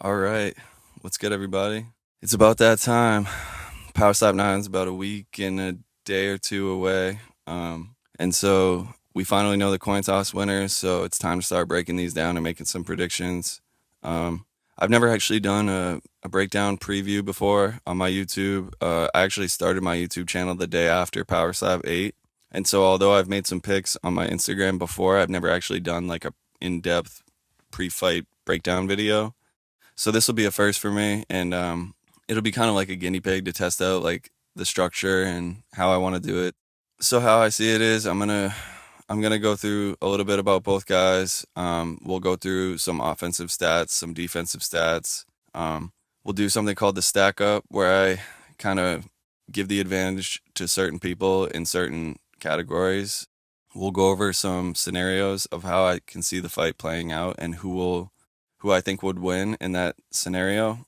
All right. What's good, everybody? It's about that time. Power Slap 9 is about a week and a day or two away. And so we finally know the coin toss winners. So it's time to start breaking these down and making some predictions. I've never actually done a breakdown preview before on my YouTube. I actually started my YouTube channel the day after Power Slap 8. And so although I've made some picks on my Instagram before, I've never actually done like a in-depth pre-fight breakdown video. So this will be a first for me, and it'll be kind of like a guinea pig to test out like the structure and how I want to do it. So how I see it is, I'm gonna go through a little bit about both guys. We'll go through some offensive stats, some defensive stats. We'll do something called the stack up, where I kind of give the advantage to certain people in certain categories. We'll go over some scenarios of how I can see the fight playing out and who I think would win in that scenario.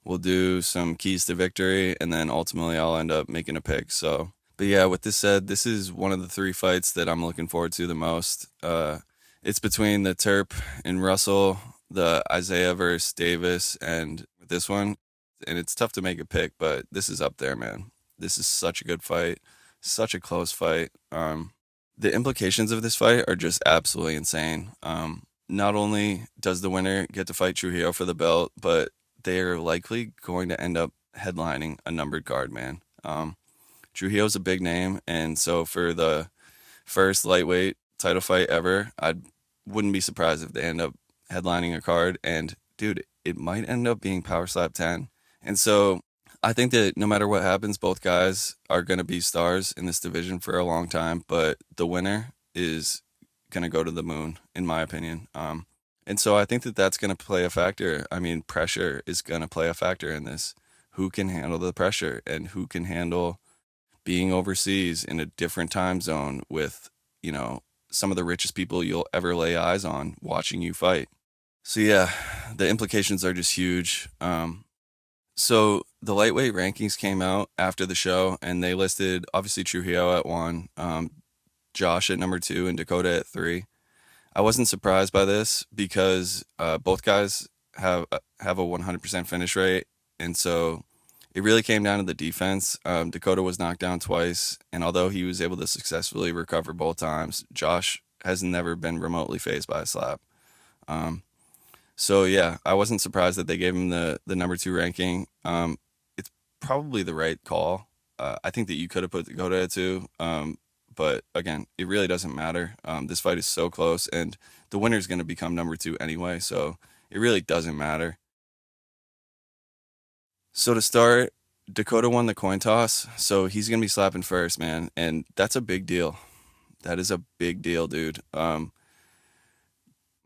We'll do some keys to victory, and then ultimately I'll end up making a pick. So, but yeah, with this said, this is one of the three fights that I'm looking forward to the most. It's between the Terp and Russell, the Isaiah versus Davis, and this one. And it's tough to make a pick, but this is up there, man. This is such a good fight, such a close fight. The implications of this fight are just absolutely insane. Not only does the winner get to fight Trujillo for the belt, but they are likely going to end up headlining a numbered card, man. Trujillo's a big name, and so for the first lightweight title fight ever, I wouldn't be surprised if they end up headlining a card. And dude, it might end up being Power Slap 10. And so I think that no matter what happens, both guys are going to be stars in this division for a long time, but the winner is going to go to the moon, in my opinion. And so I think that that's going to play a factor. I mean, pressure is going to play a factor in this. Who can handle the pressure and who can handle being overseas in a different time zone with, you know, some of the richest people you'll ever lay eyes on watching you fight. So yeah, the implications are just huge. So the lightweight rankings came out after the show, and they listed obviously Trujillo at one, Josh at number two, and Dakota at three. I wasn't surprised by this because both guys have a 100% finish rate, and so it really came down to the defense. Dakota was knocked down twice, and although he was able to successfully recover both times, Josh has never been remotely phased by a slap. Um, so yeah, I wasn't surprised that they gave him the number two ranking. It's probably the right call. I think that you could have put Dakota at two, but again, it really doesn't matter. This fight is so close, and the winner is going to become number two anyway, so it really doesn't matter. So to start, Dakota won the coin toss, so he's going to be slapping first, man, and that's a big deal. That is a big deal, dude.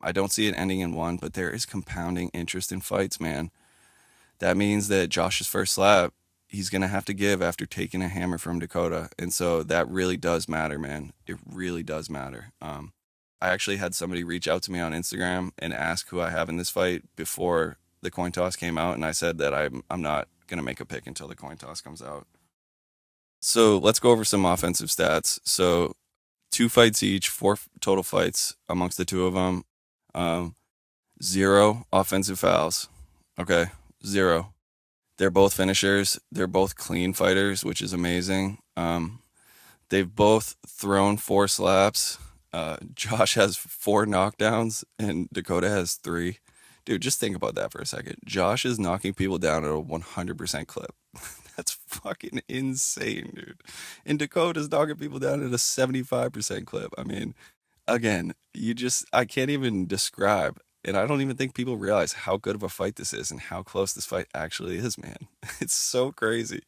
I don't see it ending in one, but there is compounding interest in fights, man. That means that Josh's first slap, he's going to have to give after taking a hammer from Dakota. And so that really does matter, man. It really does matter. I actually had somebody reach out to me on Instagram and ask who I have in this fight before the coin toss came out. And I said that I'm not going to make a pick until the coin toss comes out. So let's go over some offensive stats. So two fights each, four total fights amongst the two of them. Um, Zero offensive fouls. Okay, zero. They're both finishers. They're both clean fighters, which is amazing. They've both thrown four slaps. Josh has four knockdowns and Dakota has three. Dude, just think about that for a second. Josh is knocking people down at a 100% clip. That's fucking insane, dude. And Dakota's knocking people down at a 75% clip. I mean, again, I can't even describe, and I don't even think people realize how good of a fight this is and how close this fight actually is, man. It's so crazy.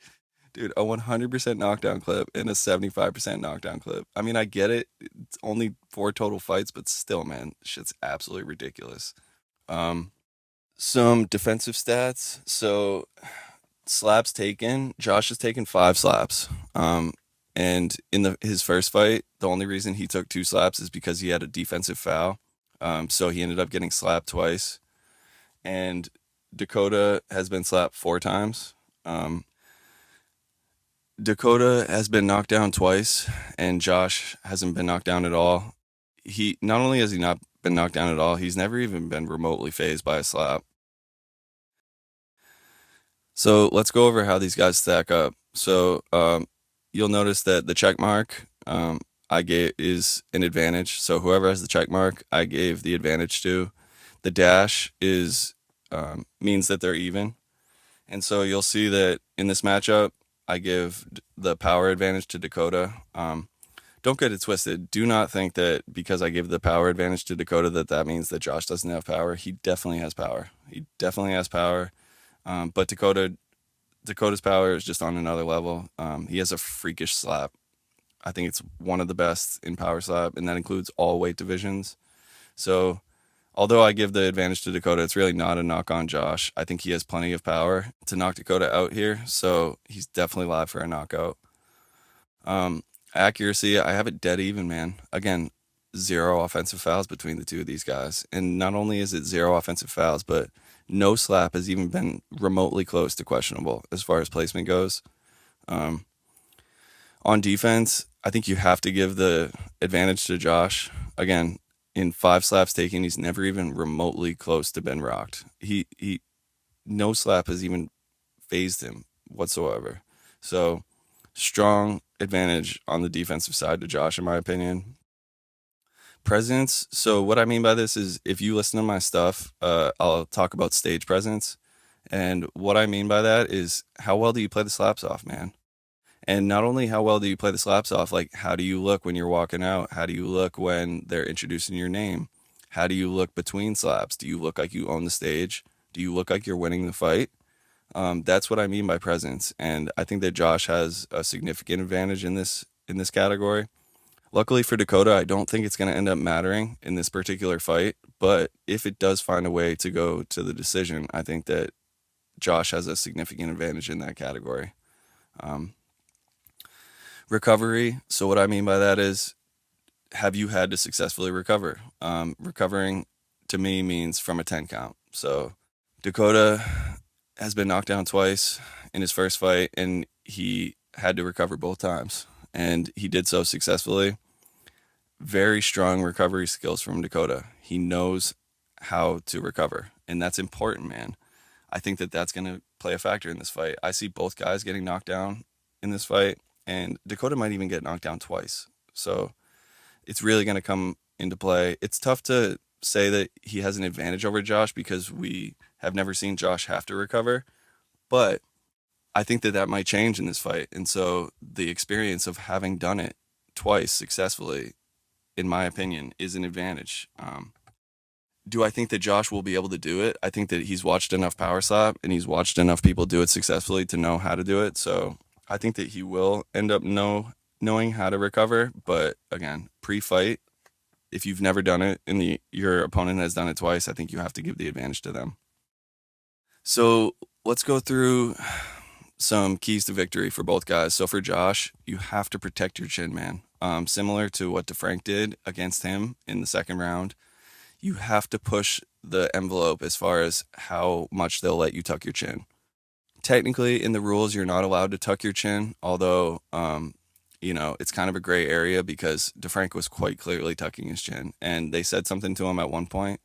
Dude, a 100% knockdown clip and a 75% knockdown clip. I mean, I get it. It's only four total fights, but still, man, shit's absolutely ridiculous. Um, some defensive stats. So, slaps taken. Josh has taken five slaps. And in his first fight, the only reason he took two slaps is because he had a defensive foul. So he ended up getting slapped twice. And Dakota has been slapped four times. Um, Dakota has been knocked down twice, and Josh hasn't been knocked down at all. He not only has he not been knocked down at all, he's never even been remotely phased by a slap. So let's go over how these guys stack up. You'll notice that the check mark I gave is an advantage. So whoever has the check mark, I gave the advantage to. The dash is means that they're even, and so you'll see that in this matchup, I give the power advantage to Dakota. Don't get it twisted. Do not think that because I give the power advantage to Dakota that means that Josh doesn't have power. He definitely has power. He definitely has power. But Dakota's power is just on another level. He has a freakish slap. I think it's one of the best in power slap, and that includes all weight divisions. So, although I give the advantage to Dakota, it's really not a knock on Josh. I think he has plenty of power to knock Dakota out here, so he's definitely live for a knockout. Accuracy, I have it dead even, man. Again, zero offensive fouls between the two of these guys. And not only is it zero offensive fouls, but no slap has even been remotely close to questionable as far as placement goes. Um, on defense, I think you have to give the advantage to Josh. Again, in 5 slaps taken, he's never even remotely close to been rocked. He no slap has even phased him whatsoever. So strong advantage on the defensive side to Josh, in my opinion. Presence. So what I mean by this is if you listen to my stuff, I'll talk about stage presence. And what I mean by that is how well do you play the slaps off, man? And not only how well do you play the slaps off, like how do you look when you're walking out? How do you look when they're introducing your name? How do you look between slaps? Do you look like you own the stage? Do you look like you're winning the fight? That's what I mean by presence, and I think that Josh has a significant advantage in this category. Luckily for Dakota, I don't think it's going to end up mattering in this particular fight, but if it does find a way to go to the decision, I think that Josh has a significant advantage in that category. Um, Recovery. So what I mean by that is, have you had to successfully recover? Recovering to me means from a 10 count. So Dakota has been knocked down twice in his first fight, and he had to recover both times, and he did so successfully. Very strong recovery skills from Dakota. He knows how to recover, and that's important, man. I think that that's going to play a factor in this fight. I see both guys getting knocked down in this fight, and Dakota might even get knocked down twice. So it's really going to come into play. It's tough to say that he has an advantage over Josh because we have never seen Josh have to recover, but I think that that might change in this fight. And so the experience of having done it twice successfully, in my opinion, is an advantage. Do I think that Josh will be able to do it? I think that he's watched enough power slap and he's watched enough people do it successfully to know how to do it. So I think that he will end up knowing how to recover. But again, pre-fight, if you've never done it and your opponent has done it twice, I think you have to give the advantage to them. So let's go through some keys to victory for both guys. So for Josh, you have to protect your chin, man. Similar to what DeFrank did against him in the second round, you have to push the envelope as far as how much they'll let you tuck your chin. Technically, in the rules, you're not allowed to tuck your chin, although, it's kind of a gray area because DeFrank was quite clearly tucking his chin. And they said something to him at one point,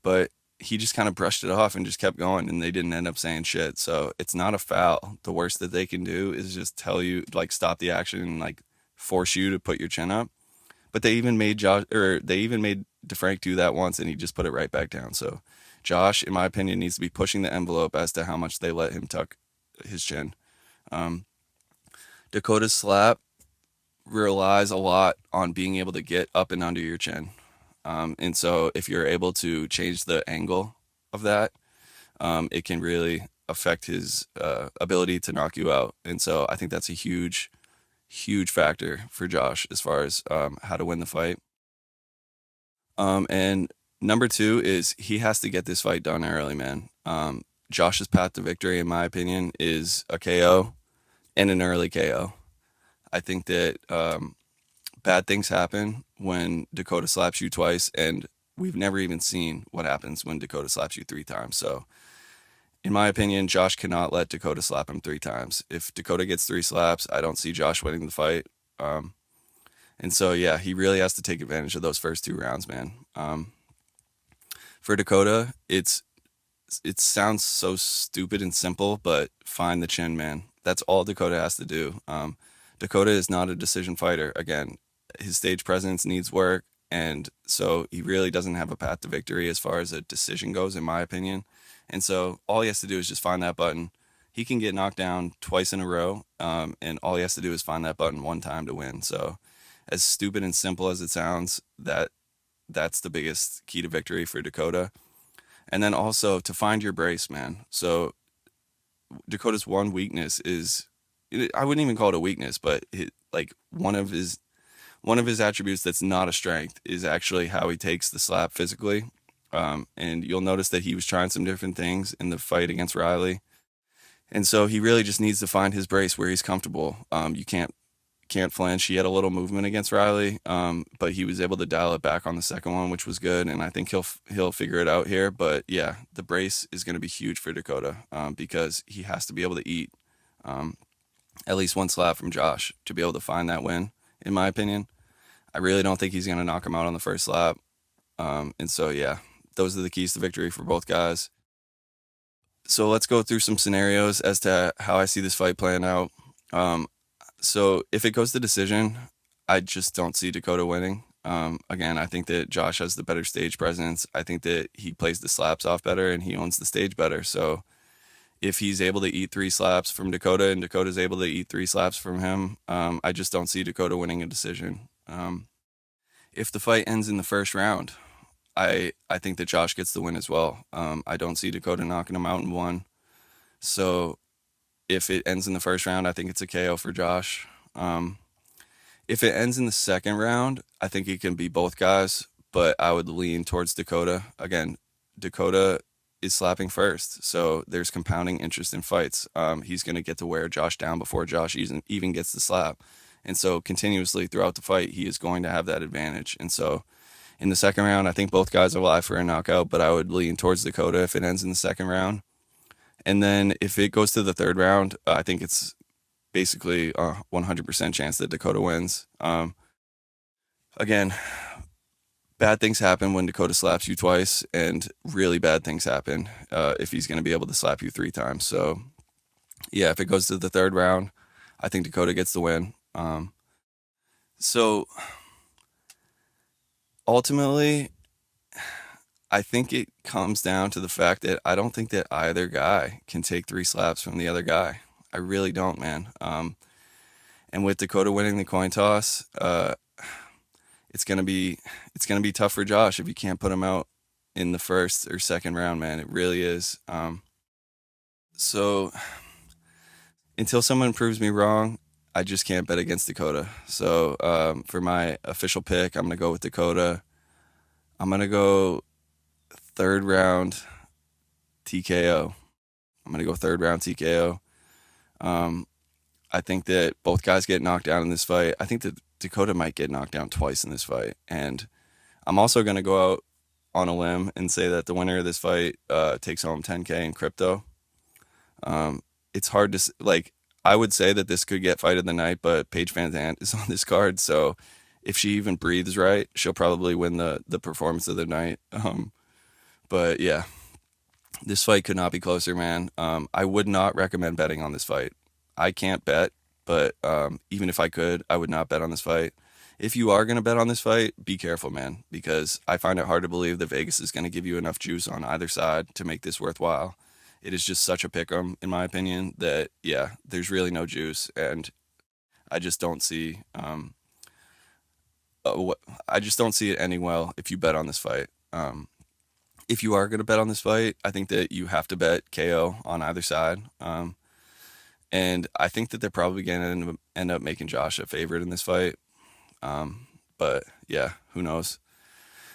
but he just kind of brushed it off and just kept going, and they didn't end up saying shit. So it's not a foul. The worst that they can do is just tell you, like, stop the action and, like, force you to put your chin up. But they even made DeFrank do that once, and he just put it right back down. So Josh, in my opinion, needs to be pushing the envelope as to how much they let him tuck his chin. Um, Dakota's slap relies a lot on being able to get up and under your chin. And so if you're able to change the angle of that, it can really affect his ability to knock you out. And so I think that's a huge, huge factor for Josh as far as how to win the fight. And number two is he has to get this fight done early, man. Josh's path to victory, in my opinion, is a KO and an early KO. I think that bad things happen when Dakota slaps you twice, and we've never even seen what happens when Dakota slaps you 3 times. So, in my opinion, Josh cannot let Dakota slap him 3 times. If Dakota gets 3 slaps, I don't see Josh winning the fight. And so, yeah, he really has to take advantage of those first 2 rounds, man. For Dakota, it's it sounds so stupid and simple, but find the chin, man. That's all Dakota has to do. Dakota is not a decision fighter. Again, his stage presence needs work, and so he really doesn't have a path to victory as far as a decision goes, in my opinion. And so all he has to do is just find that button. He can get knocked down twice in a row, and all he has to do is find that button one time to win. So, as stupid and simple as it sounds, that's the biggest key to victory for Dakota. And then also to find your brace, man. So Dakota's one weakness is, I wouldn't even call it a weakness, but like one of his attributes that's not a strength is actually how he takes the slap physically. And you'll notice that he was trying some different things in the fight against Riley, and so he really just needs to find his brace where he's comfortable. You can't flinch. He had a little movement against Riley, but he was able to dial it back on the second one, which was good. And I think he'll figure it out here. But yeah, the brace is going to be huge for Dakota, because he has to be able to eat at least one slap from Josh to be able to find that win. In my opinion, I really don't think he's going to knock him out on the first slap. And so yeah, those are the keys to victory for both guys. So let's go through some scenarios as to how I see this fight playing out. So if it goes to decision, I just don't see Dakota winning. Again, I think that Josh has the better stage presence. I think that he plays the slaps off better and he owns the stage better. So if he's able to eat 3 slaps from Dakota and Dakota's able to eat 3 slaps from him, I just don't see Dakota winning a decision. If the fight ends in the first round, I think that Josh gets the win as well. I don't see Dakota knocking him out in one. So if it ends in the first round, I think it's a KO for Josh. If it ends in the second round, I think it can be both guys, but I would lean towards Dakota. Again, Dakota is slapping first, so there's compounding interest in fights. He's going to get to wear Josh down before Josh even gets the slap. And so continuously throughout the fight, he is going to have that advantage. And so in the second round, I think both guys are live for a knockout, but I would lean towards Dakota if it ends in the second round. And then if it goes to the third round, I think it's basically a 100% chance that Dakota wins. Again, bad things happen when Dakota slaps you twice, and really bad things happen if he's going to be able to slap you 3 times. So, yeah, if it goes to the third round, I think Dakota gets the win. So, ultimately, I think it comes down to the fact that I don't think that either guy can take 3 slaps from the other guy. I really don't, man. And with Dakota winning the coin toss, it's gonna be tough for Josh if you can't put him out in the first or second round, man. It really is. So until someone proves me wrong, I just can't bet against Dakota. So for my official pick, I'm gonna go with Dakota. I'm gonna go third round TKO. I'm gonna go third round TKO. I think that both guys get knocked down in this fight. I think that Dakota might get knocked down twice in this fight, and I'm also gonna go out on a limb and say that the winner of this fight takes home 10K in crypto. It's hard to like. I would say that this could get fight of the night, but Paige Van Zandt is on this card, so if she even breathes right, she'll probably win the performance of the night. But yeah, this fight could not be closer, man. I would not recommend betting on this fight. I can't bet, but even if I could, I would not bet on this fight. If you are going to bet on this fight, be careful, man, because I find it hard to believe that Vegas is going to give you enough juice on either side to make this worthwhile. It is just such a pick 'em, in my opinion, that, yeah, there's really no juice. And I just don't see, I just don't see it ending well if you bet on this fight. If you are going to bet on this fight, I think that you have to bet KO on either side. And I think that they're probably going to end up making Josh a favorite in this fight. But yeah, who knows?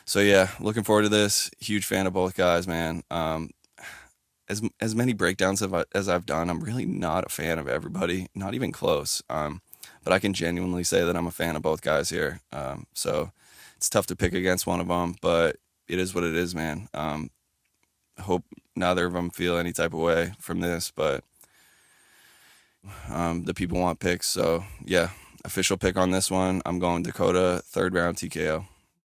So yeah, looking forward to this. Huge fan of both guys, man. As many breakdowns as I've done, I'm really not a fan of everybody, not even close. But I can genuinely say that I'm a fan of both guys here. So it's tough to pick against one of them, but it is what it is, man. Hope neither of them feel any type of way from this, but the people want picks. So yeah, official pick on this one. I'm going Dakota, third round TKO.